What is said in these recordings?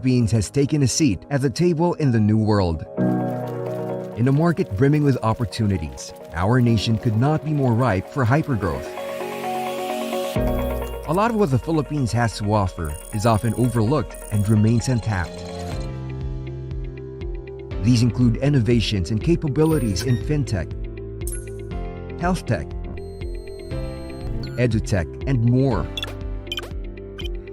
Philippines has taken a seat at the table in the new world. In a market brimming with opportunities, our nation could not be more ripe for hypergrowth. A lot of what the Philippines has to offer is often overlooked and remains untapped. These include innovations and capabilities in fintech, health tech, edutech, and more.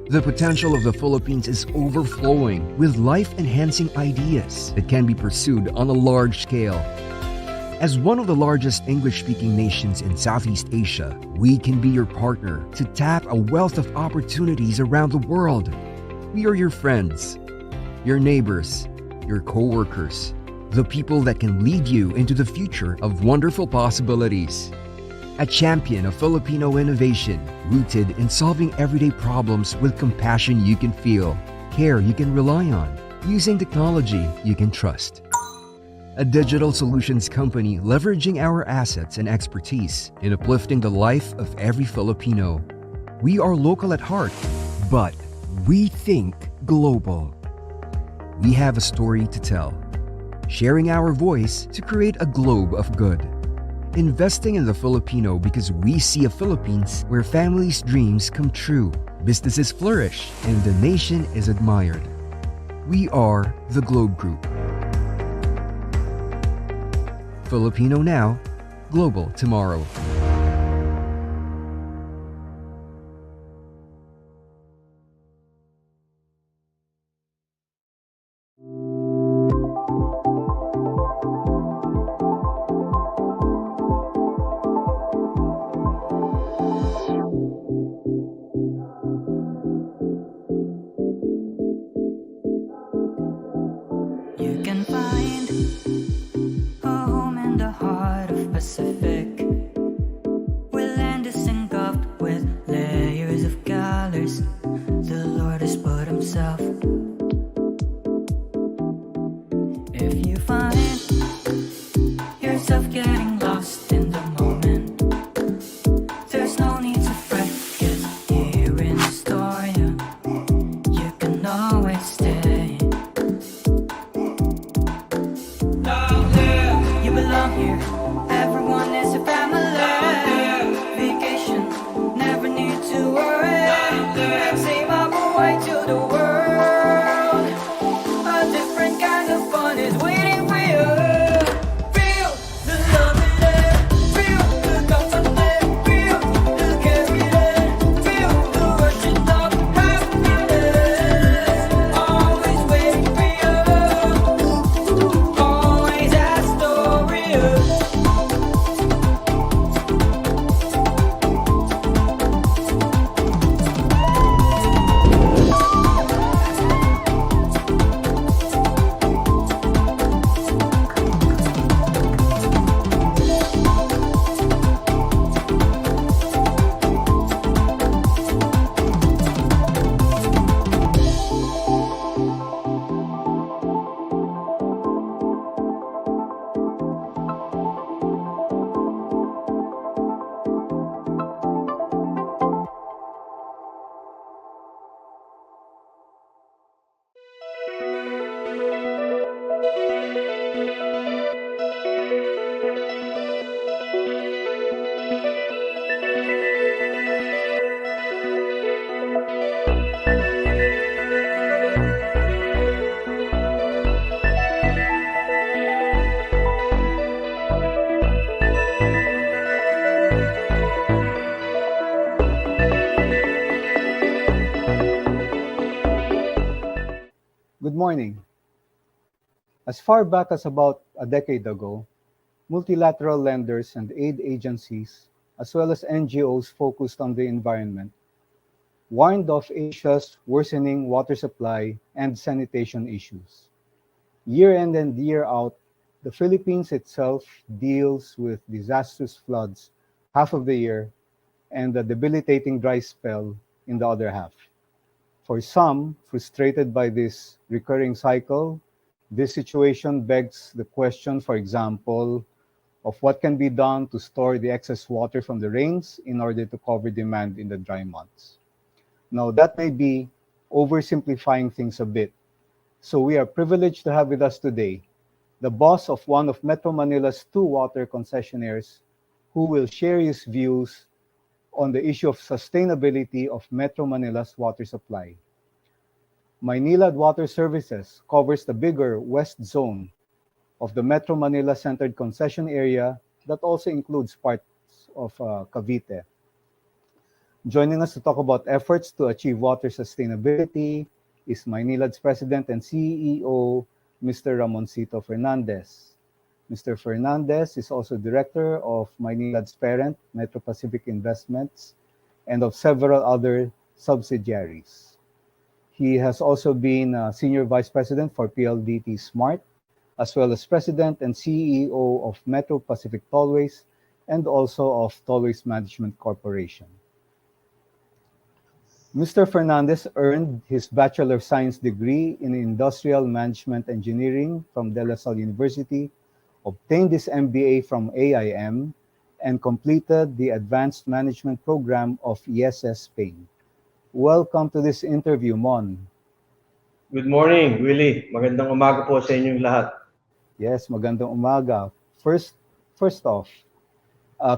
The potential of the Philippines is overflowing with life-enhancing ideas that can be pursued on a large scale. As one of the largest English-speaking nations in Southeast Asia, we can be your partner to tap a wealth of opportunities around the world. We are your friends, your neighbors, your co-workers, the people that can lead you into the future of wonderful possibilities. A champion of Filipino innovation, rooted in solving everyday problems with compassion you can feel, care you can rely on, using technology you can trust. A digital solutions company leveraging our assets and expertise in uplifting the life of every Filipino. We are local at heart, but we think global. We have a story to tell, sharing our voice to create a globe of good. Investing in the Filipino because we see a Philippines where families' dreams come true, businesses flourish, and the nation is admired. We are the Globe Group. Filipino now, global tomorrow. You can find a home in the heart of Pacific, where land is engulfed with layers of colors. The Lord has put Himself. If you find yourself getting lost in the moment, there's no need to fret, 'cause here in Astoria, you can always stay. You belong here, everyone is a family. Vacation, never need to worry. And say bye-bye to the world. A different kind of fun is waiting for you. Feel the love in it, feel the comfort in it, feel the care in it, feel the rushing of happiness. Always waiting for you, always Astoria. Good morning. As far back as about a decade ago, multilateral lenders and aid agencies, as well as NGOs focused on the environment, warned of Asia's worsening water supply and sanitation issues. Year in and year out, the Philippines itself deals with disastrous floods half of the year and a debilitating dry spell in the other half. For some, frustrated by this recurring cycle, this situation begs the question, for example, of what can be done to store the excess water from the rains in order to cover demand in the dry months. Now, that may be oversimplifying things a bit, So we are privileged to have with us today the boss of one of Metro Manila's two water concessionaires who will share his views on the issue of sustainability of Metro Manila's water supply. Maynilad Water Services covers the bigger west zone of the Metro Manila centered concession area that also includes parts of Cavite. Joining us to talk about efforts to achieve water sustainability is Maynilad's President and CEO, Mr. Ramoncito Fernandez. Mr. Fernandez is also Director of Maynilad's parent, Metro Pacific Investments, and of several other subsidiaries. He has also been Senior Vice President for PLDT Smart, as well as President and CEO of Metro Pacific Tollways and also of Tollways Management Corporation. Mr. Fernandez earned his Bachelor of Science degree in Industrial Management Engineering from De La Salle University, obtained his MBA from AIM, and completed the Advanced Management Program of ESS Spain. Welcome to this interview, Mon. Good morning, Willie. Magandang umaga po sa inyong lahat. Yes, magandang umaga. First off,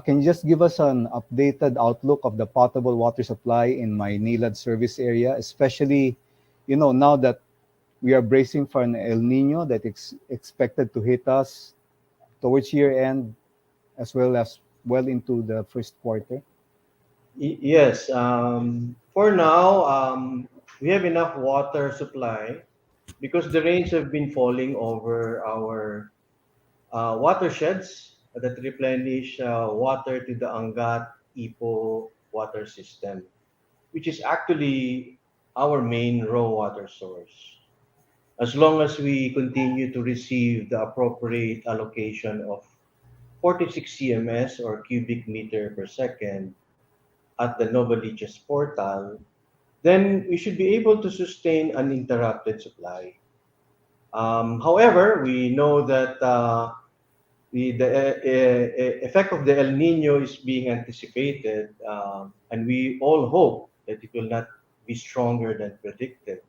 can you just give us an updated outlook of the potable water supply in Maynilad service area, especially, now that we are bracing for an El Nino that is expected to hit us towards year end as well into the first quarter? Yes, for now, we have enough water supply because the rains have been falling over our watersheds that replenish water to the Angat Ipo water system, which is actually our main raw water source. As long as we continue to receive the appropriate allocation of 46 CMS or cubic meter per second at the Novaliches portal, then we should be able to sustain uninterrupted supply. However, we know that the effect of the El Nino is being anticipated, and we all hope that it will not be stronger than predicted.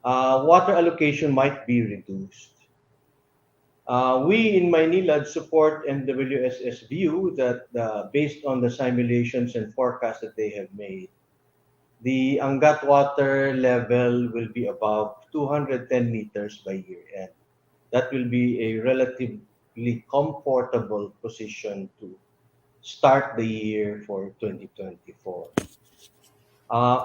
Water allocation might be reduced. We in Maynilad support NWSS view that based on the simulations and forecasts that they have made, the Angat water level will be above 210 meters by year end. That will be a relatively comfortable position to start the year for 2024.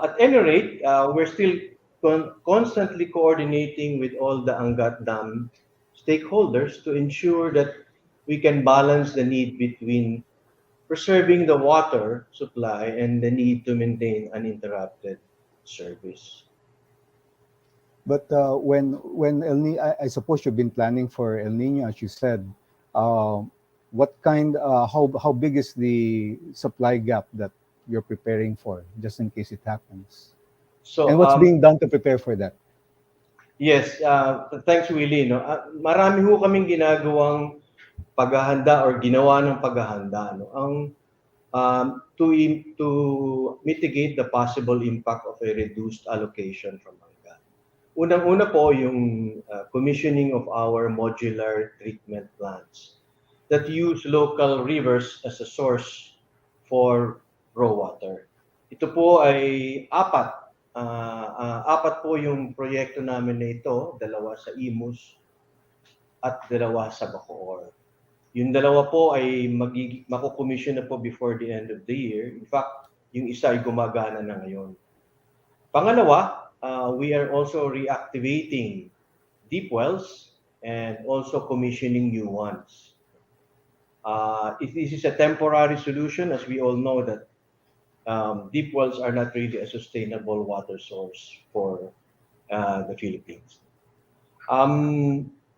At any rate, we're still constantly coordinating with all the Angat Dam stakeholders to ensure that we can balance the need between preserving the water supply and the need to maintain uninterrupted service. But when El Nino, I suppose you've been planning for El Nino, as you said. How big is the supply gap that you're preparing for, just in case it happens? So, And what's being done to prepare for that? yes, thanks Willie. No? Marami ho kaming ginagawang paghahanda or ginawa ng paghahanda. No? To mitigate the possible impact of a reduced allocation from Angat. Unang-una po yung commissioning of our modular treatment plants that use local rivers as a source for raw water. Ito po ay apat po yung proyekto namin na ito, dalawa sa Imus at dalawa sa Bacoor. Yung dalawa po ay makukomission na po before the end of the year. In fact, yung isa ay gumagana na ngayon. Pangalawa, we are also reactivating deep wells and also commissioning new ones. This is a temporary solution, as we all know that deep wells are not really a sustainable water source for the Philippines.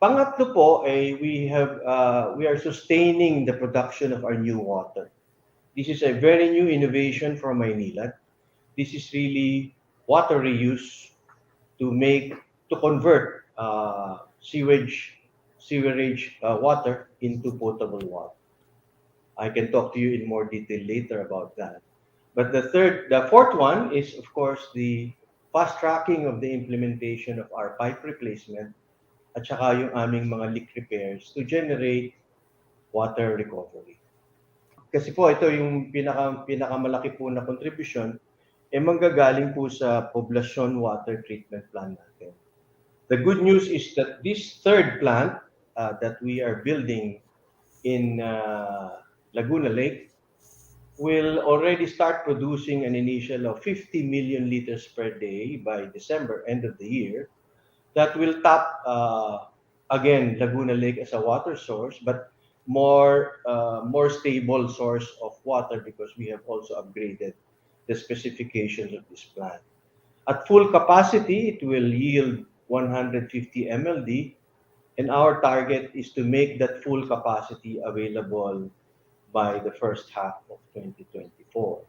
Pangatlo po ay we are sustaining the production of our new water. This is a very new innovation from Maynilad. This is really water reuse to convert sewerage water into potable water. I can talk to you in more detail later about that. But the fourth one is, of course, the fast tracking of the implementation of our pipe replacement at saka yung aming mga leak repairs to generate water recovery. Kasi po ito yung pinakamalaki po na contribution manggagaling po sa poblasyon water treatment plant natin. The good news is that this third plant that we are building in Laguna Lake will already start producing an initial of 50 million liters per day by December, end of the year. That will tap, again, Laguna Lake as a water source, but more stable source of water because we have also upgraded the specifications of this plant. At full capacity, it will yield 150 MLD, and our target is to make that full capacity available by the first half of 2024.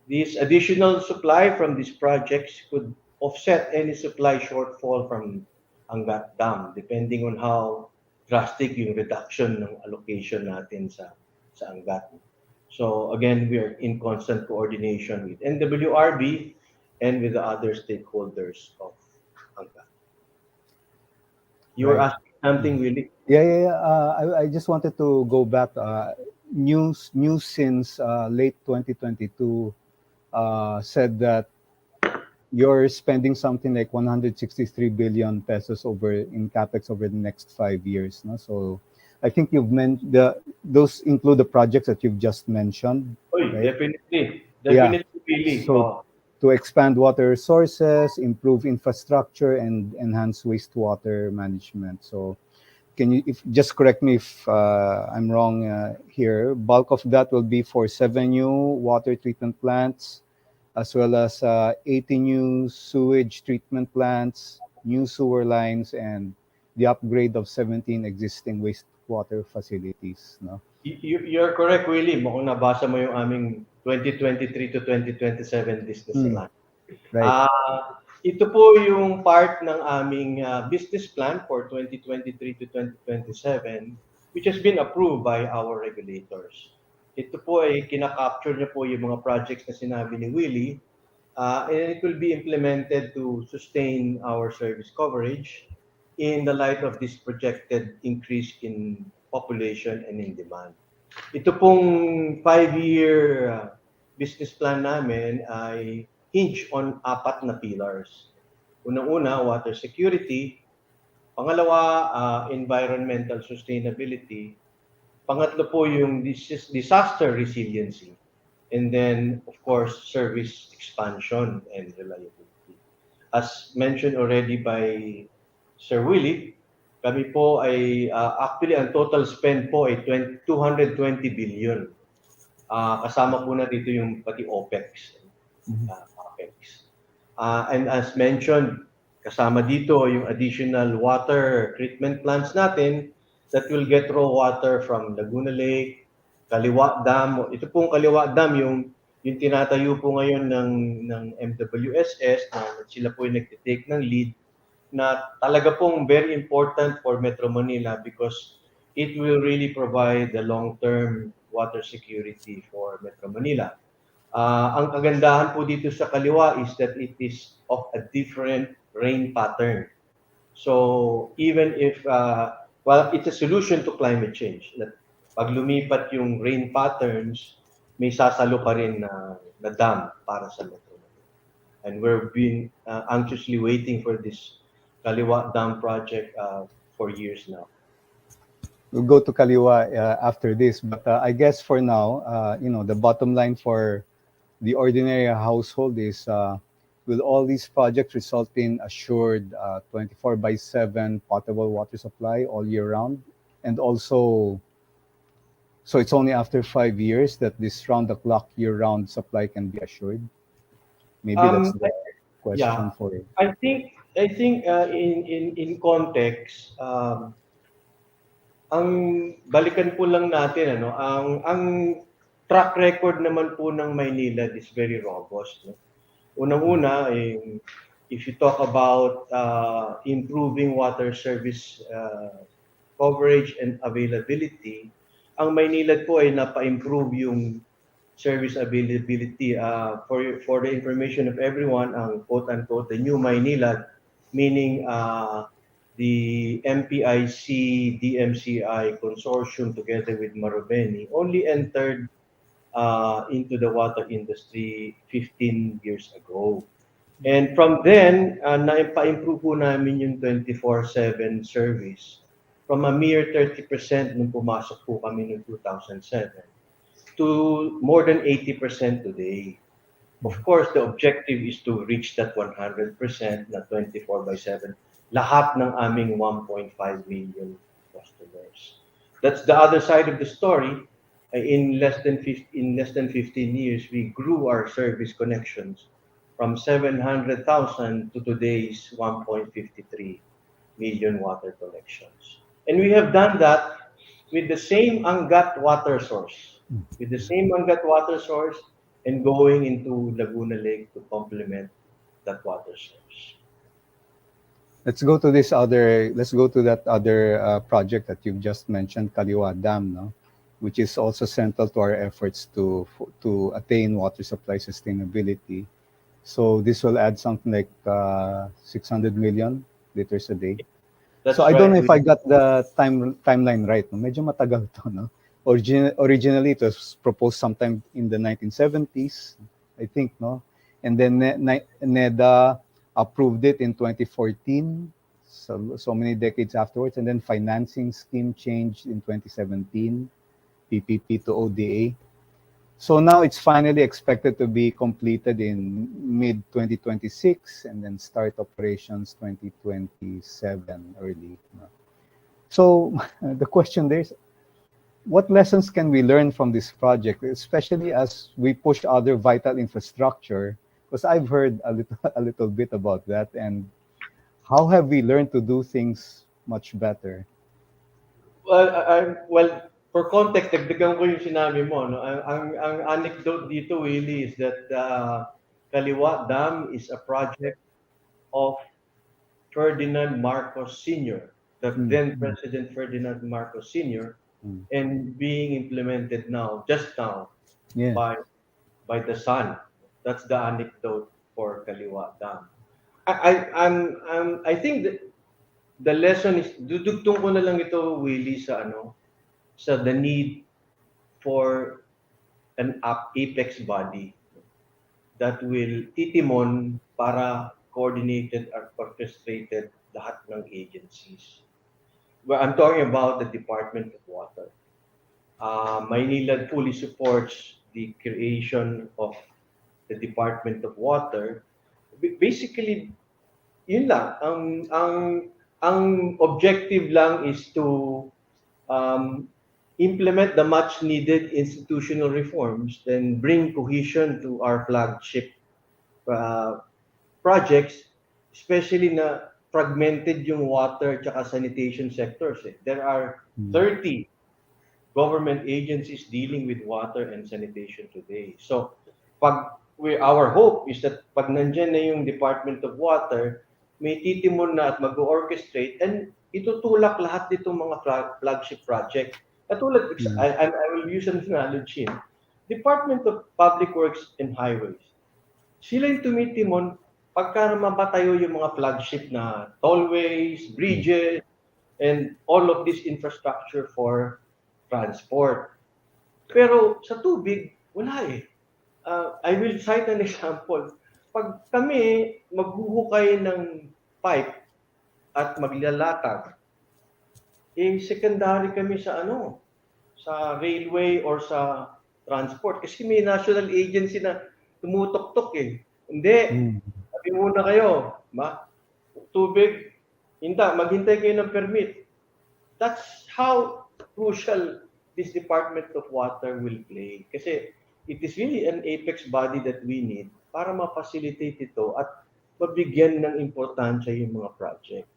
This additional supply from these projects could offset any supply shortfall from Angat Dam, depending on how drastic yung reduction ng allocation natin sa Angat. So again, we are in constant coordination with NWRB and with the other stakeholders of Angat. You were asking something, Willie? I just wanted to go back. News since late 2022 said that you're spending something like 163 billion pesos in capex over the next 5 years. No? So I think those include the projects that you've just mentioned. Right? Definitely, Willie. So to expand water resources, improve infrastructure, and enhance wastewater management. So can you just correct me if I'm wrong here? Bulk of that will be for 7 new water treatment plants, as well as 80 new sewage treatment plants, new sewer lines, and the upgrade of 17 existing wastewater facilities. No? You're correct, Willie. Mukhang nabasa mo yung aming 2023 to 2027 business plan. Right. Ito po yung part ng aming business plan for 2023 to 2027, which has been approved by our regulators. Ito po ay kinakapture niya po yung mga projects na sinabi ni Willie, and it will be implemented to sustain our service coverage in the light of this projected increase in population and in demand. Ito pong 5-year business plan namin ay hinge on 4 na pillars. Unang-una, water security. Pangalawa, environmental sustainability. Pangatlo po yung disaster resiliency. And then, of course, service expansion and reliability. As mentioned already by Sir Willie, kami po ay, actually, ang total spend po ay 220 billion. Kasama po na dito yung pati OPEX. OPEX. And as mentioned, kasama dito yung additional water treatment plants natin that will get raw water from Laguna Lake, Kaliwa Dam. Ito pong Kaliwa Dam yung tinatayo po ngayon ng MWSS na sila po yung nagtitake ng lead na talaga pong very important for Metro Manila because it will really provide the long-term water security for Metro Manila. Ang kagandahan po dito sa Kaliwa is that it is of a different rain pattern. So even if, it's a solution to climate change. That pag lumipat yung rain patterns, may sasalo pa rin na dam para sa Metro Manila. And we're being anxiously waiting for this Kaliwa Dam project for years now. We'll go to Kaliwa after this, but I guess for now, the bottom line for the ordinary household is will all these projects result in assured 24/7 potable water supply all year round? And also, so it's only after 5 years that this round-the-clock year-round supply can be assured? Maybe that's the question for you. I think in context, ang balikan po lang natin ang track record naman po ng Maynilad is very robust. No? Unang-una, if you talk about improving water service coverage and availability, ang Maynilad po ay napa-improve yung service availability. For the information of everyone, ang quote-unquote, the new Maynilad, meaning the MPIC DMCI consortium together with Marubeni only entered into the water industry 15 years ago. And from then, na-improve po namin yung 24/7 service from a mere 30% nung pumasok po kami noong 2007 to more than 80% today. Of course, the objective is to reach that 100% na 24/7. Lahat ng aming 1.5 million customers. That's the other side of the story. In less than 15 years, we grew our service connections from 700,000 to today's 1.53 million water connections. And we have done that with the same Angat water source, and going into Laguna Lake to complement that water source. Let's go to that other project that you've just mentioned, Kaliwa Dam, no? Which is also central to our efforts to attain water supply sustainability. So this will add something like 600 million liters a day. That's So I don't know right. if I got the timeline right. No? Medyo matagal to, no? Originally, it was proposed sometime in the 1970s, I think, no? And then NEDA approved it in 2014, so many decades afterwards. And then financing scheme changed in 2017, PPP to ODA. So now it's finally expected to be completed in mid-2026 and then start operations 2027 early. No? So the question there is, what lessons can we learn from this project, especially as we push other vital infrastructure? Because I've heard a little bit about that, and how have we learned to do things much better? Well, for context, dagdagan ko yung sinabi mo. No? Ang anecdote dito, Willie, is that Kaliwa Dam is a project of Ferdinand Marcos Sr., the then President Ferdinand Marcos Sr., and being implemented just now, Yeah. by the son. That's the anecdote for Kaliwa Dam. I think that the lesson is, dudugtong ko na lang ito, Willie, sa the need for an apex body that will titimon para coordinated or orchestrated lahat ng agencies. Well, I'm talking about the Department of Water. Maynilad fully supports the creation of the Department of Water. Basically, yun lang. Ang objective lang is to implement the much needed institutional reforms, then bring cohesion to our flagship projects, especially na fragmented yung water tsaka sanitation sectors. There are 30 government agencies dealing with water and sanitation today. So, our hope is that pag nandyan na yung Department of Water, may titimon na at mag-orchestrate and itutulak lahat ditong mga flagship project. Katulad, I will use an analogy. Department of Public Works and Highways. Sila yung tumitimon pagka mapatayo yung mga flagship na tollways, bridges, and all of this infrastructure for transport. Pero sa tubig, wala eh. I will cite an example. Pag kami maghuhukay ng pipe at maglalatag, secondary kami sa sa railway or sa transport. Kasi may national agency na tumutok-tok eh. Hindi. Sabi muna kayo, tubig, maghintay kayo ng permit. That's how crucial this Department of Water will play. Kasi it is really an apex body that we need para ma-facilitate ito at mabigyan ng importansya yung mga project.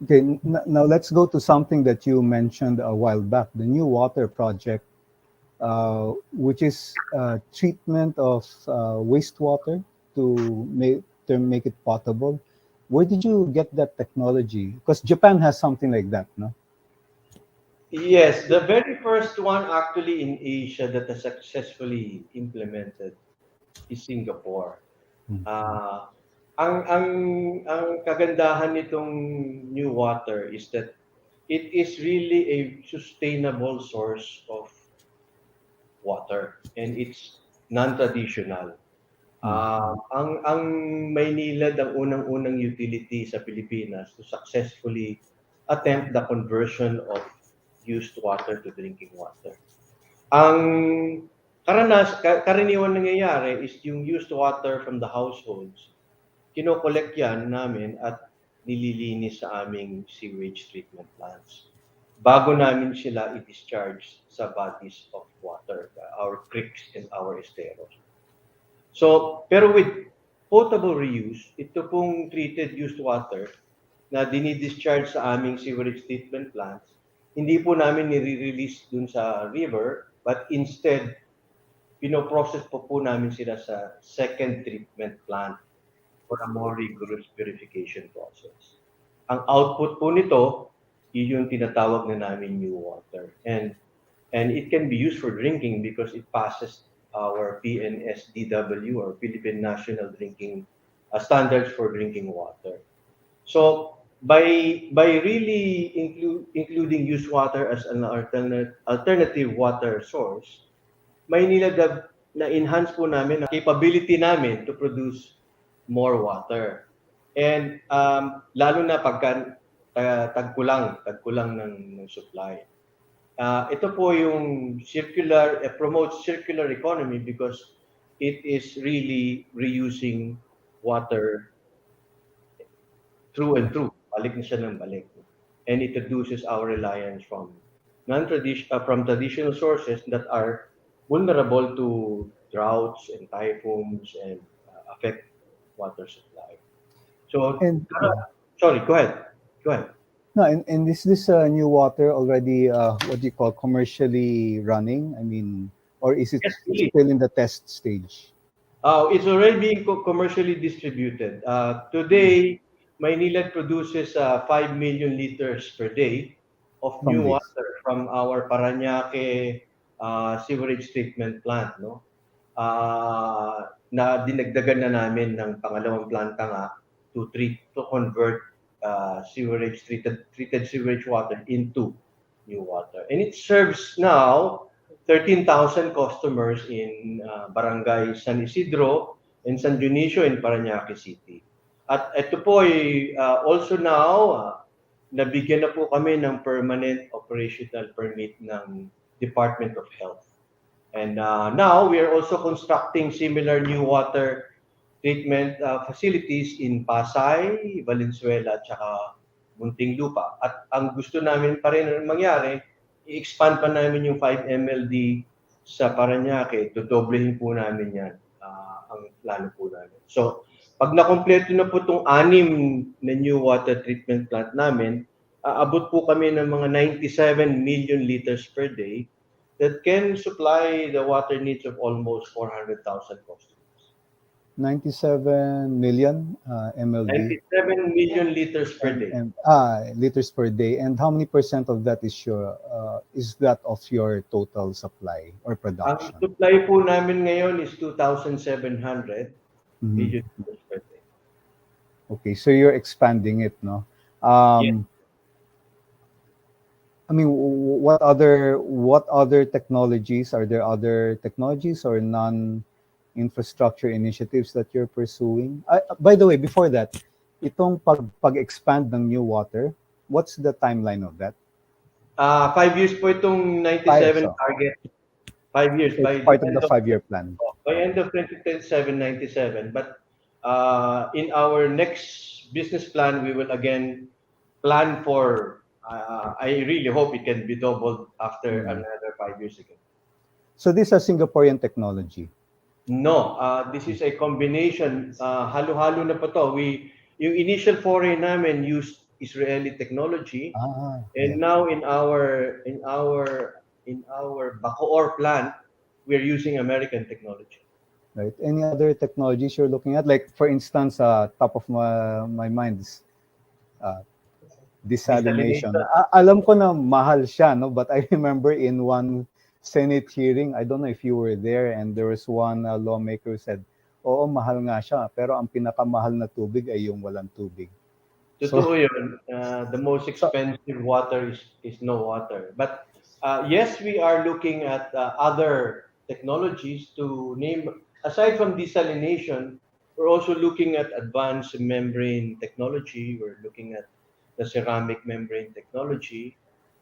Okay, now let's go to something that you mentioned a while back, the new water project, which is treatment of wastewater to make it potable. Where did you get that technology? Because Japan has something like that, no? Yes, the very first one actually in Asia that has successfully implemented is Singapore. Mhm. Ah, ang kagandahan nitong new water is that it is really a sustainable source of water and it's non-traditional. Mhm. Ang Maynilad ang unang-unang utility sa Pilipinas to successfully attempt the conversion of used water to drinking water. Ang karaniwang nangyayari is yung used water from the households, kino-collect yan namin at nililinis sa aming sewage treatment plants. Bago namin sila i-discharge sa bodies of water, our creeks and our esteros. So, pero with potable reuse, ito pong treated used water na dinidischarge sa aming sewerage treatment plants, hindi po namin nire-release dun sa river, but instead, pinoprocess po namin sila sa second treatment plant for a more rigorous purification process. Ang output po nito, yun yung tinatawag na namin new water. And it can be used for drinking because it passes our PNSDW or Philippine National Drinking Standards for Drinking Water. So by really including used water as an alternative water source, Maynilad na-enhance po namin ang capability namin to produce more water. And lalo na pagka tagkulang ng supply. Ito po yung promotes circular economy because it is really reusing water through and through. Balik na siya ng balik. And it reduces our reliance from traditional sources that are vulnerable to droughts and typhoons and affect water supply. So, And sorry, go ahead. Go ahead. no, and is this new water already what do you call commercially running? I mean, or is it Yes, really. still in the test stage? It's already being commercially distributed. Today, Maynilad produces 5 million liters per day of From new this? water from our Parañaque sewerage treatment plant, no? Na dinagdagan na namin ng pangalawang planta nga to convert treated sewage water into new water. And it serves now 13,000 customers in Barangay San Isidro and San Dionisio in Parañaque City. At ito po ay also now, nabigyan na po kami ng permanent operational permit ng Department of Health. And now we are also constructing similar new water treatment facilities in Pasay, Valenzuela, at saka Muntinlupa. At ang gusto namin pa rin mangyari, i-expand pa namin yung 5 MLD sa Parañaque, dodoblehin po namin yan, ang plano po namin. So, pag nakompleto na po itong 6 na new water treatment plant namin, aabot po kami ng mga 97 million liters per day that can supply the water needs of almost 400,000 customers. 97 million MLD 97 million liters per day. and liters per day. And how many percent of that is that of your total supply or Ang production? supply po namin ngayon is 2,700 Mhm. million liters per day. Okay, so you're expanding it, no? Yes. I mean, what other technologies are there? Other technologies or non-infrastructure initiatives that you're pursuing? By the way, before that, itong pag-expand ng new water, what's the timeline of that? 5 years po itong 97 so. target. 5 years. It's part of the 5-year plan. By end of 2027, 97. But in our next business plan, we will again plan for, I really hope it can be doubled after another 5 years again. So this is Singaporean technology. No, this is a combination. Halo-halo na po to. Yung initial foray namin used Israeli technology, and now in our Bacoor plant, we're using American technology. Right. Any other technologies you're looking at? Like, for instance, top of my mind is desalination. Desalination. Alam ko na mahal siya, no? But I remember in one Senate hearing, I don't know if you were there, and there was one lawmaker who said, oo, mahal nga siya, pero ang pinakamahal na tubig ay yung walang tubig. So, Totoo yun. The most so expensive water is no water. But yes, we are looking at other technologies to name, aside from desalination, we're also looking at advanced membrane technology. We're looking at the ceramic membrane technology.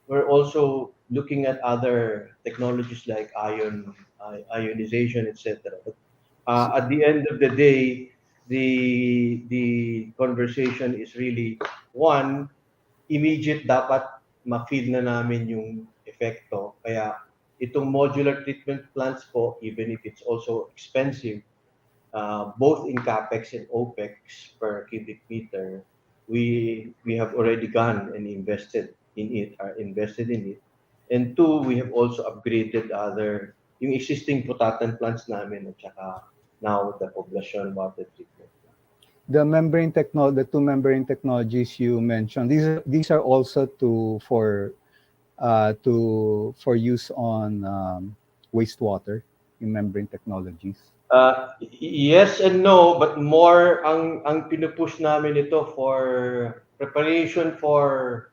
We're also looking at other technologies like ionization, etc. But at the end of the day, the conversation is really one, immediate dapat ma-feel na namin yung epekto. Kaya itong modular treatment plants po, even if it's also expensive, both in capex and opex per cubic meter, we have already gone and invested in it, are invested in it. And two, we have also upgraded other yung existing putatan plants namin at saka now the population water treatment. the two membrane technologies you mentioned, these are also for use on wastewater in membrane technologies. Yes and no, but more ang pinupush namin ito for preparation for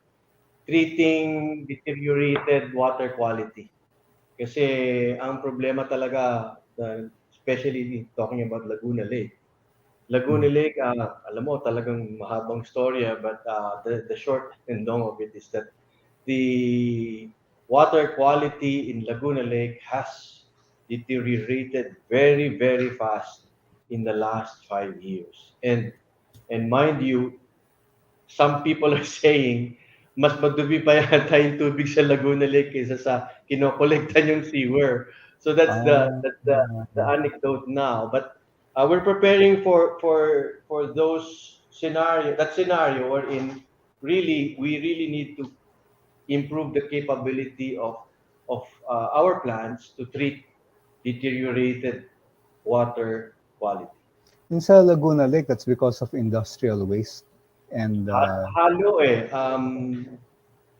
treating deteriorated water quality. Kasi ang problema talaga, especially talking about Laguna Lake. Laguna Lake, alam mo, talagang mahabang storya, but the short and long of it is that the water quality in Laguna Lake has deteriorated very, very fast in the last 5 years. And mind you, some people are saying mas madumi pa yata yung tubig sa Laguna Lake kaysa sa kinokolekta yung sewer. So that's the anecdote now. But we're preparing for that scenario wherein we really need to improve the capability of our plants to treat deteriorated water quality. In sa Laguna Lake, that's because of industrial waste. And Halo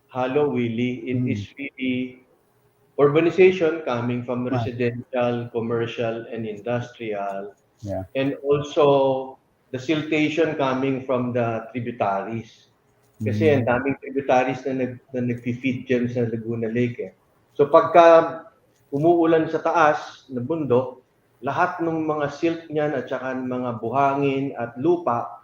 halo, Willie. It is really urbanization coming from residential, commercial, and industrial, yeah, and also the siltation coming from the tributaries. Kasi ang daming tributaries na nag-feed dyan sa Laguna Lake eh. So pagka umuulan sa taas na bundok, lahat ng mga silt niyan at saka ng mga buhangin at lupa,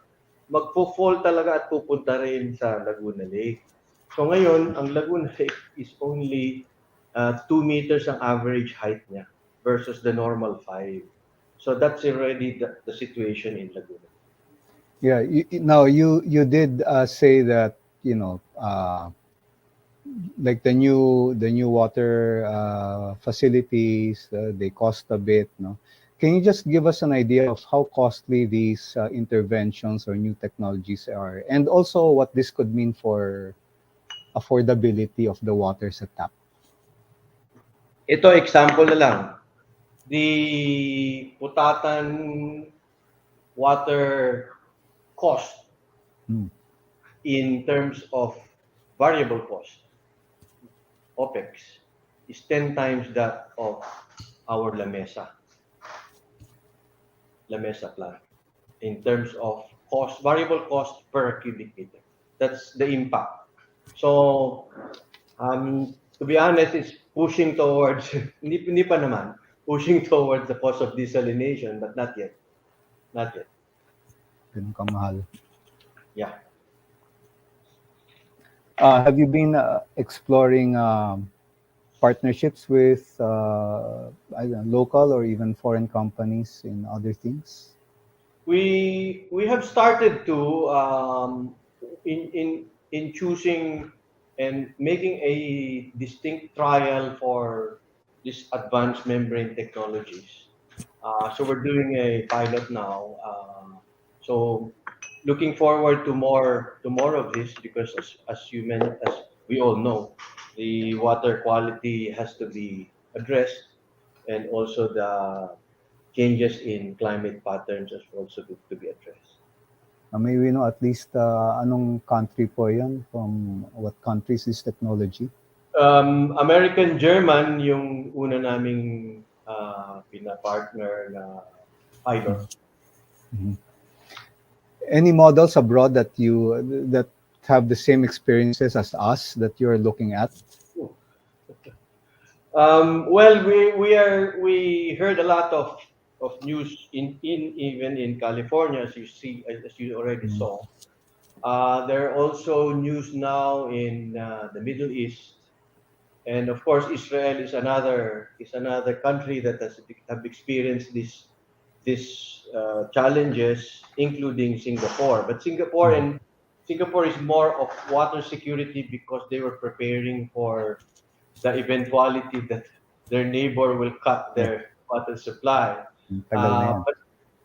magfo-fall talaga at pupunta rin sa Laguna Lake. So ngayon, ang Laguna Lake is only 2 meters ang average height niya versus the normal 5. So that's already the situation in Laguna. yeah. Now you did say that like the new water facilities, they cost a bit, no? Can you just give us an idea of how costly these interventions or new technologies are, and also what this could mean for affordability of the water sa tap? Ito, example na lang. The putatan water cost in terms of variable cost, OPEX, is 10 times that of our Lamesa plant in terms of cost, variable cost per cubic meter. That's the impact. So, to be honest, it's pushing towards, hindi pa naman, pushing towards the cost of desalination, but not yet. Not yet. Ganun kamahal. Yeah. Have you been exploring partnerships with I don't know, local or even foreign companies in other things? We have started to in choosing and making a distinct trial for these advanced membrane technologies. So we're doing a pilot now. So looking forward to more of this because as we all know, the water quality has to be addressed, and also the changes in climate patterns as also to be addressed. May we know at least anong country po yan? From what countries is technology? American German yung una naming pina-partner na pilot. Any models abroad that have the same experiences as us that you're looking at? Well, we heard a lot of news in even in California, as you already saw. There are also news now in the Middle East, and of course Israel is another country that have experienced this challenges, including Singapore. But Singapore is more of water security because they were preparing for the eventuality that their neighbor will cut their water supply. Tagal na yan.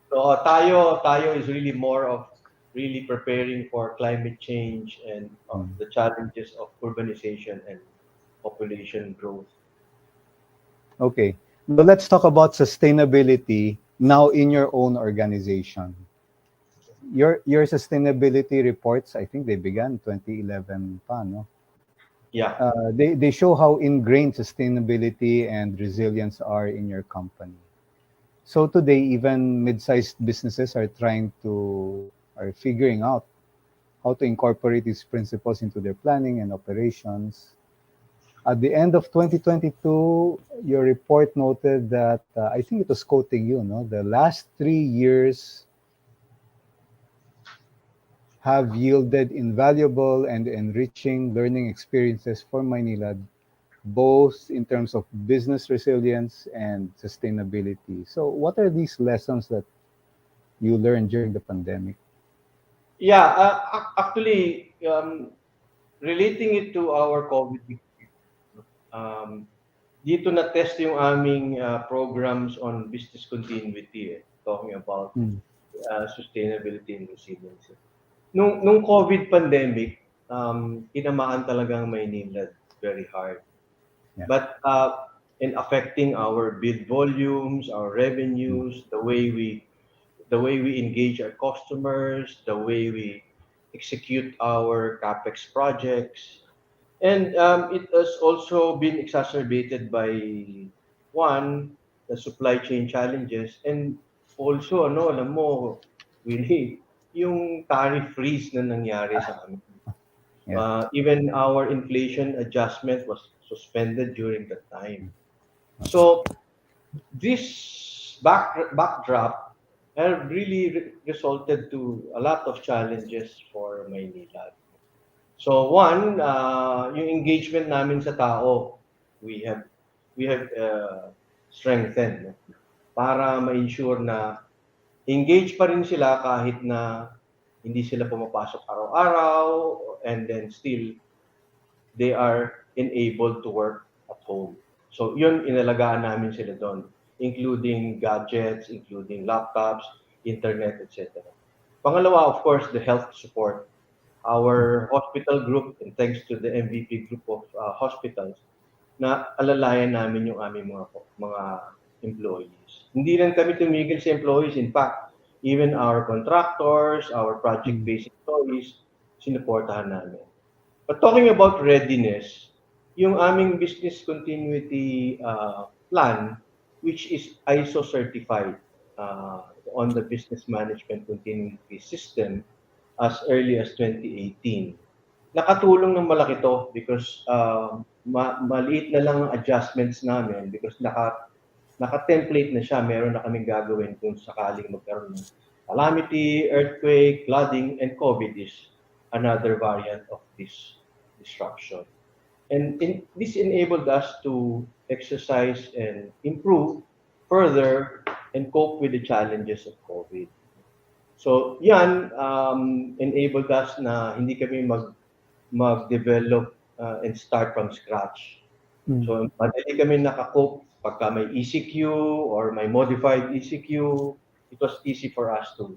But tayo is really more of really preparing for climate change and the challenges of urbanization and population growth. Okay. But let's talk about sustainability now in your own organization. Your sustainability reports, I think they began 2011 pa, no? Yeah. They show how ingrained sustainability and resilience are in your company. So today, even mid-sized businesses are figuring out how to incorporate these principles into their planning and operations. At the end of 2022, your report noted that, I think it was quoting you, no? The last 3 years have yielded invaluable and enriching learning experiences for Maynilad, both in terms of business resilience and sustainability. So what are these lessons that you learned during the pandemic? Yeah, actually, relating it to our COVID, dito na-test yung aming programs on business continuity, talking about sustainability and resilience. Nung COVID pandemic, tinamaan talagang Maynilad very hard. Yeah. But in affecting our bid volumes, our revenues, the way we engage our customers, the way we execute our capex projects, and it has also been exacerbated by the supply chain challenges, and also alam mo, really, yung tariff freeze na nangyari sa amin. Yeah. Even our inflation adjustment was suspended during that time. So this backdrop have really resulted to a lot of challenges for Maynilad. So yung engagement namin sa tao, we have strengthened para ma-ensure na engage pa rin sila kahit na hindi sila pumapasok araw-araw, and then still they are enabled to work at home. So yun, inalagaan namin sila doon, including gadgets, including laptops, internet, etc. Pangalawa, of course, the health support. Our hospital group, and thanks to the MVP group of hospitals, na alalayan namin yung aming mga employees. Hindi lang kami tumigil sa employees. In fact, even our contractors, our project-based employees, sinuportahan namin. But talking about readiness, yung aming business continuity plan, which is ISO certified on the business management continuity system as early as 2018. Nakatulong ng malaki to because maliit na lang ang adjustments namin because naka-template na siya. Meron na kaming gagawin kung sakaling magkaroon ng calamity, earthquake, flooding, and COVID is another variant of this disruption. And this enabled us to exercise and improve further and cope with the challenges of COVID. So yan enabled us na hindi kami mag-develop and start from scratch. So madali kami nakakope pagka may ECQ or may modified ECQ, it was easy for us to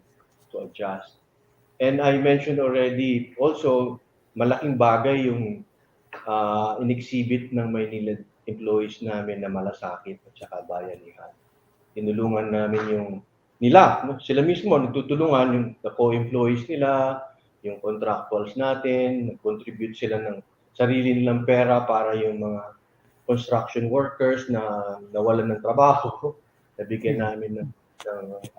adjust. And I mentioned already also, malaking bagay yung in-exhibit ng Maynilad employees namin na malasakit at saka bayanihan. Tinulungan namin yung nila, no? Sila mismo nagtutulungan, yung the co-employees nila, yung contractuals natin, nag-contribute sila ng sarili nilang pera para yung mga construction workers na nawalan ng trabaho, nabigyan namin ng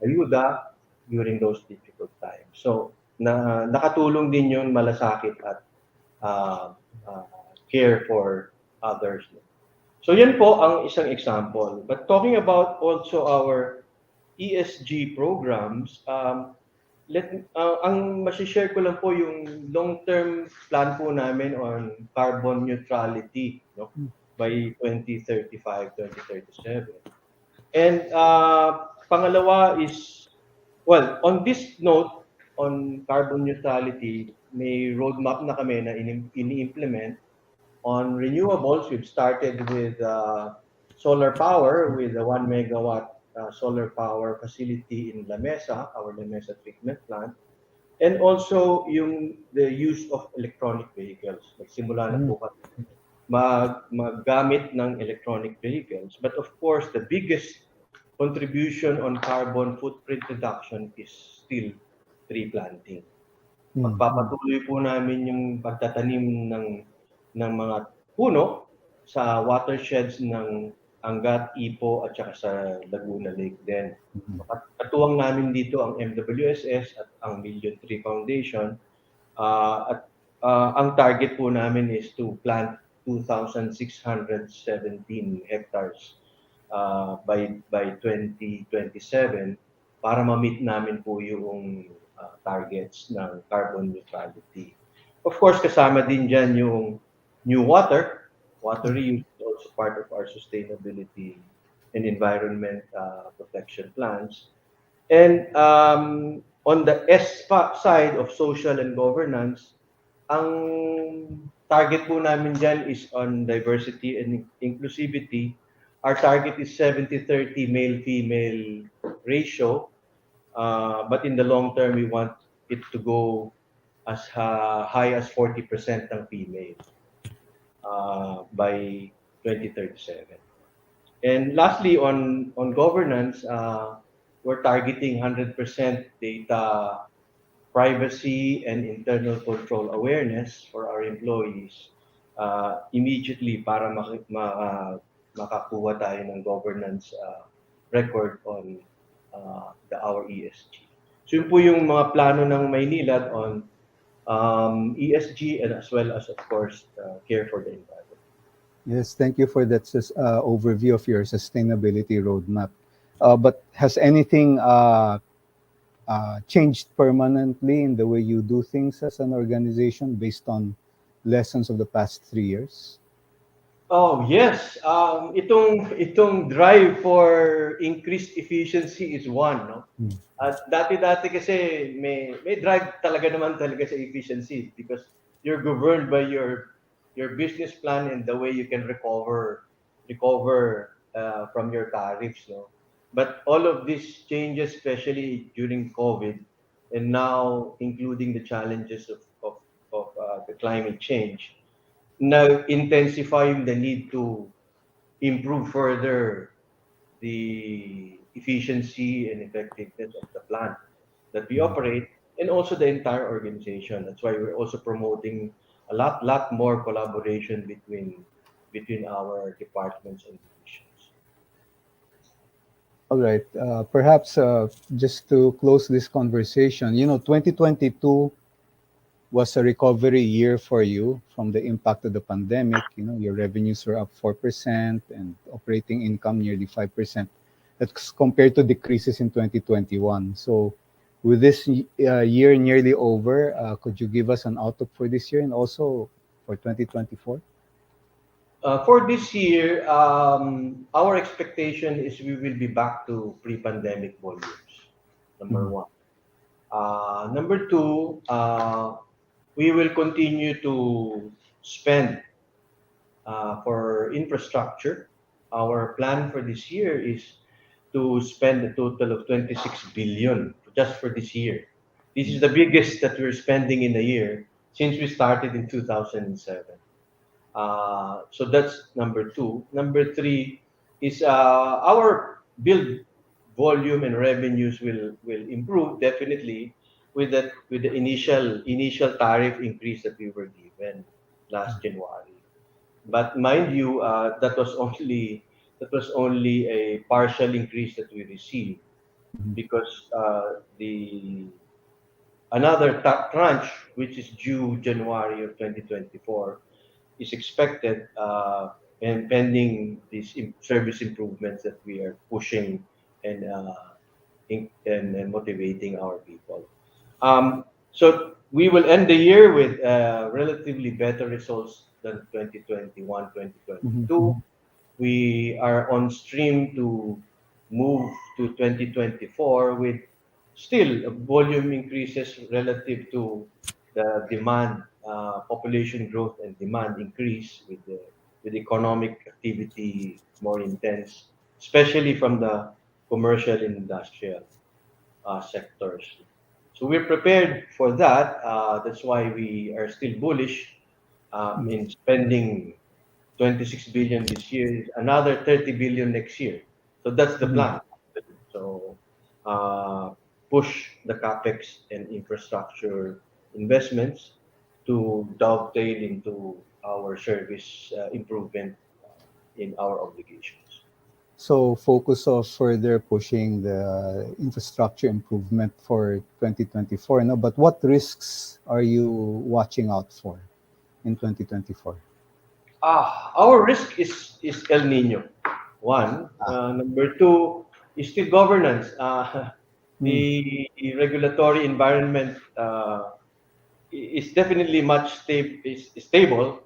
ayuda during those difficult times. So, nakatulong din yun malasakit at uh, uh, care for others. So, yan po ang isang example. But talking about also our ESG programs, ang masishare ko lang po yung long-term plan po namin on carbon neutrality, no? By 2035, 2037. And pangalawa is, well, on this note, on carbon neutrality, may roadmap na kami na ini-implement. On renewables, we've started with solar power with a 1 megawatt solar power facility in La Mesa, our La Mesa treatment plant. And also the use of electronic vehicles. Nagsimula na po kami maggamit ng electronic vehicles. But of course, the biggest contribution on carbon footprint reduction is still tree planting. Pagpapatuloy po namin yung pagtatanim ng mga puno sa watersheds ng Angat, Ipo at saka sa Laguna Lake din. Katuwang namin dito ang MWSS at ang Million Tree Foundation. At ang target po namin is to plant 2,617 hectares by 2027 para ma-meet namin po yung targets ng carbon neutrality. Of course, kasama din dyan yung new water reuse is also part of our sustainability and environment protection plans. And on the S side of social and governance, ang target po namin dyan is on diversity and inclusivity. Our target is 70-30 male-female ratio. But in the long term, we want it to go as high as 40% ng female by 2037. And lastly, on governance, we're targeting 100% data privacy and internal control awareness for our employees immediately para makakuha tayo ng governance record on our ESG. So yun po yung mga plano ng Maynilad on ESG and as well as, of course, care for the environment. Yes, thank you for that overview of your sustainability roadmap. But has anything changed permanently in the way you do things as an organization based on lessons of the past 3 years? Oh, yes. Itong drive for increased efficiency is one, no? At dati kasi may drive talaga sa efficiency because you're governed by your business plan and the way you can recover from your tariffs, no? But all of these changes, especially during COVID, and now including the challenges of the climate change, now intensifying the need to improve further the efficiency and effectiveness of the plant that we operate and also the entire organization. That's why we're also promoting a lot more collaboration between our departments and divisions. All right. Perhaps just to close this conversation, 2022 was a recovery year for you from the impact of the pandemic. Your revenues were up 4% and operating income nearly 5%. That's compared to decreases in 2021. So with this year nearly over, could you give us an outlook for this year and also for 2024? For this year, our expectation is we will be back to pre-pandemic volumes, number one. Number two, we will continue to spend for infrastructure. Our plan for this year is to spend a total of 26 billion just for this year. This is the biggest that we're spending in a year since we started in 2007. So that's number two. Number three is our build volume and revenues will improve definitely with the initial tariff increase that we were given last January. But mind you, that was only a partial increase that we received because the another tranche, which is due January of 2024, is expected and pending these service improvements that we are pushing and and motivating our people. So we will end the year with relatively better results than 2021, Mhm. 2022. We are on stream to move to 2024 with still volume increases relative to the demand, population growth and demand increase with economic activity more intense, especially from the commercial and industrial sectors. So we're prepared for that. That's why we are still bullish in spending 26 billion this year, another 30 billion next year. So that's the Mhm. plan. So uh, push the capex and infrastructure investments to dovetail into our service improvement in our obligations. So focus of further pushing the infrastructure improvement for 2024. No? But what risks are you watching out for in 2024? Our risk is El Nino. One, Ah, number two is still governance. mm, The regulatory environment is definitely is stable,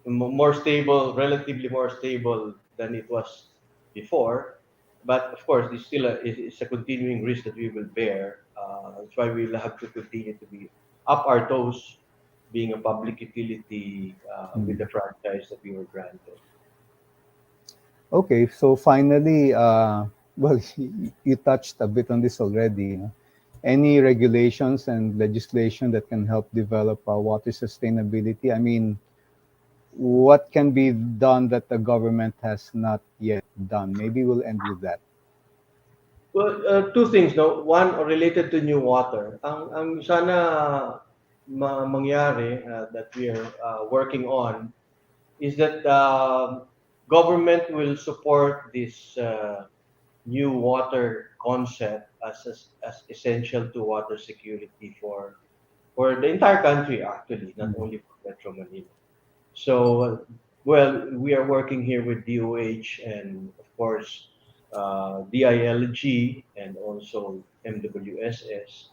more stable, relatively more stable than it was before. But of course, it's a continuing risk that we will bear. That's why we'll have to continue to be up our toes, being a public utility with mm. the franchise that we were granted. Okay, so finally, well, you touched a bit on this already. No? Any regulations and legislation that can help develop water sustainability? I mean, what can be done that the government has not yet done? Maybe we'll end with that. Well, two things, no? One related to new water. Ang sana mangyari that we are working on is that government will support this new water concept as essential to water security for the entire country, actually, not Mm, only for Metro Manila. So, well, we are working here with DOH and, of course, DILG and also MWSS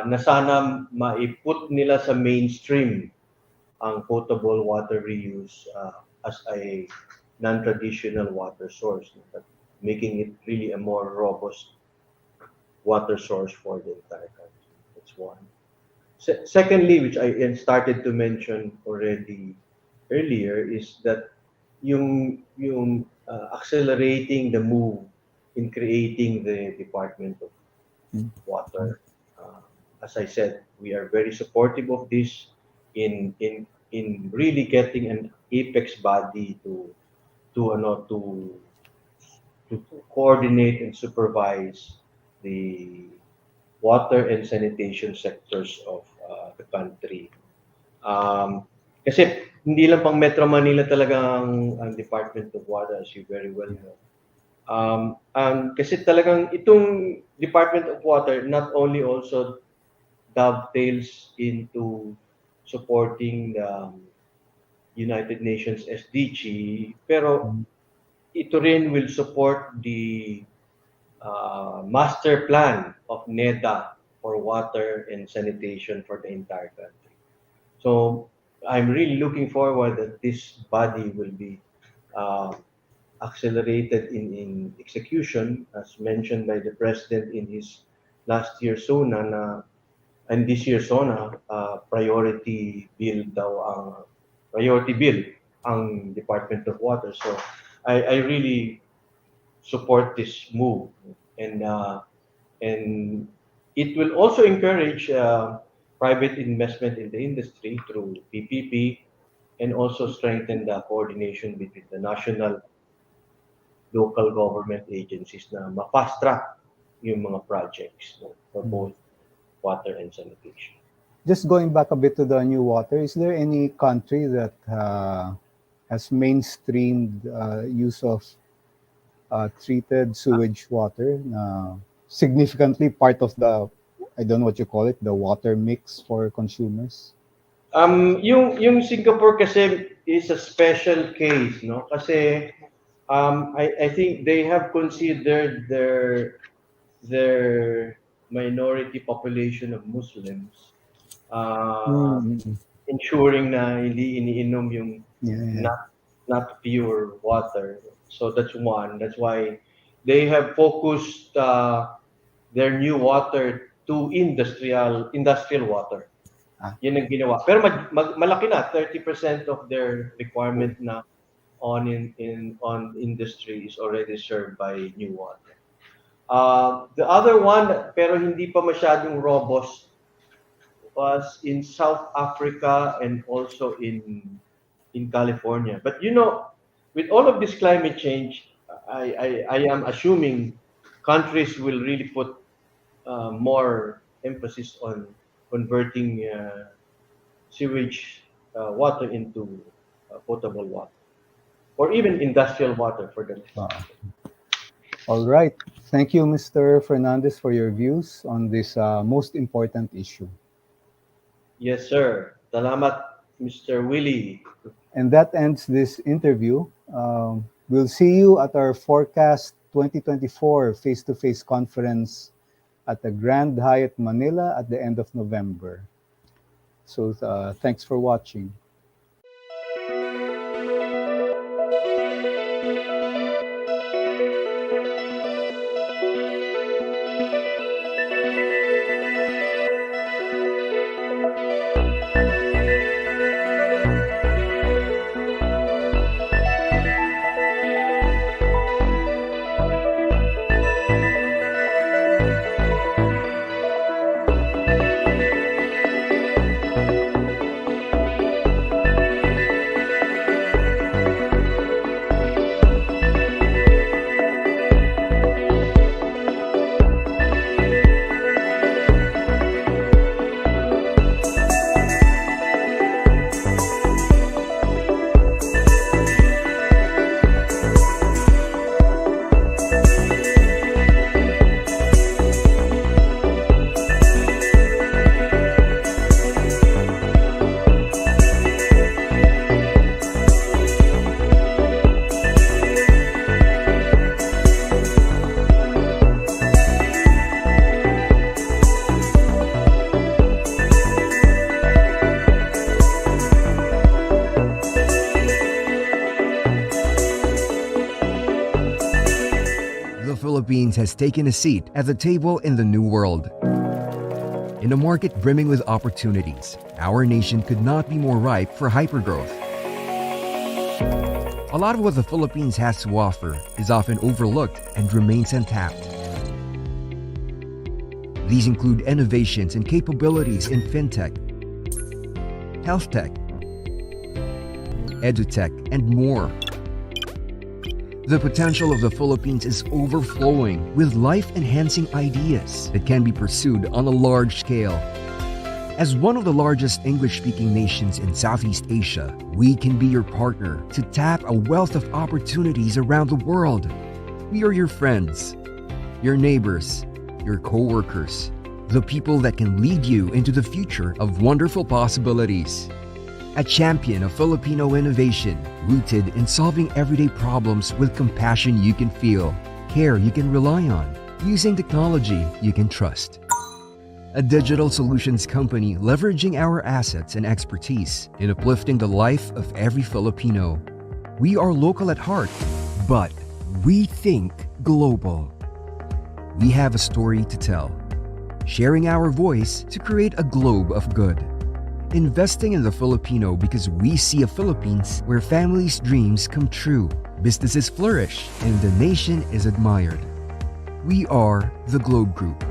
na sana maiput nila sa mainstream ang potable water reuse as a non-traditional water source, no? But making it really a more robust water source for the entire country. That's one. Secondly, which I started to mention already earlier, is that yung accelerating the move in creating the Department of mm, Water. Uh, as I said, we are very supportive of this in really getting an apex body to coordinate and supervise the water and sanitation sectors of the country. Um, kasi hindi lang pang Metro Manila talaga ang Department of Water, as you very well know. Kasi talagang itong Department of Water not only also dovetails into supporting the United Nations SDG, pero mm, ito rin will support the master plan of NEDA for water and sanitation for the entire country. So I'm really looking forward that this body will be uh, accelerated in execution, as mentioned by the president in his last year's SONA and this year's SONA, priority bill ang Department of Water. So I really support this move, and and it will also encourage private investment in the industry through PPP and also strengthen the coordination between the national local government agencies na ma-fast track yung mga projects, no, for both water and sanitation. Just going back a bit to the new water, is there any country that has mainstreamed use of treated sewage water significantly part of the, I don't know what you call it, the water mix for consumers? Yung Singapore kasi is a special case, no? Kasi I think they have considered their minority population of Muslims, ensuring na hindi iniinom yung Yeah. not pure water. So that's one. That's why they have focused their new water to industrial water. Yun ang ginawa. Pero malaki na, 30% of their requirement na on industry is already served by new water. The other one, pero hindi pa masyadong robust, was in South Africa and also in California. But you know, with all of this climate change, I am assuming countries will really put more emphasis on converting sewage water into potable water, or even industrial water for them. All right. Thank you, Mr. Fernandez, for your views on this most important issue. Yes, sir. Salamat, Mr. Willie. And that ends this interview. We'll see you at our Forecast 2024 face-to-face conference at the Grand Hyatt Manila at the end of November. So thanks for watching. Philippines has taken a seat at the table in the new world. In a market brimming with opportunities, our nation could not be more ripe for hypergrowth. A lot of what the Philippines has to offer is often overlooked and remains untapped. These include innovations and capabilities in fintech, health tech, edutech, and more. The potential of the Philippines is overflowing with life-enhancing ideas that can be pursued on a large scale. As one of the largest English-speaking nations in Southeast Asia, we can be your partner to tap a wealth of opportunities around the world. We are your friends, your neighbors, your co-workers, the people that can lead you into the future of wonderful possibilities. A champion of Filipino innovation, rooted in solving everyday problems with compassion you can feel, care you can rely on, using technology you can trust. A digital solutions company leveraging our assets and expertise in uplifting the life of every Filipino. We are local at heart, but we think global. We have a story to tell, sharing our voice to create a globe of good. Investing in the Filipino because we see a Philippines where families' dreams come true, businesses flourish, and the nation is admired. We are the Globe Group.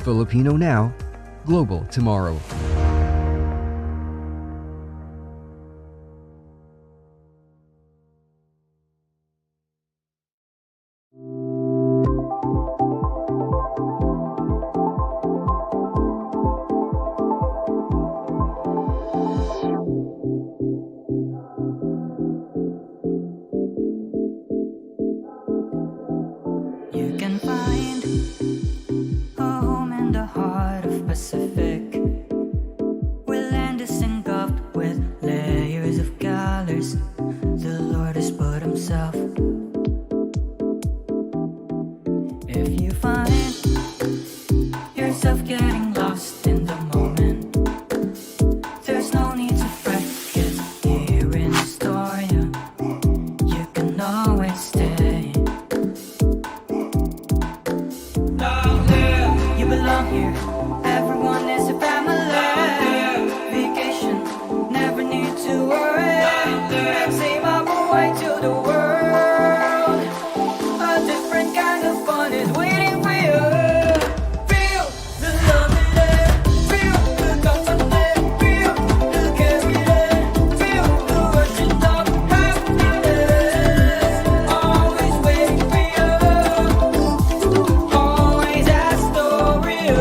Filipino now, global tomorrow. You can find a home in the heart of Pacific, where land is engulfed with layers of colors. The Lord has put himself. If you find yourself getting lost in the moment, there's no need to fret, 'cause here in Astoria you can always stay. You belong here, everyone is a family. Vacation, never need to worry. Say my boy to the world. A different kind of fun is waiting for you. Feel the love in it, feel the confidence, feel the carry, feel the worship of happiness. Always waiting for you, always Astoria.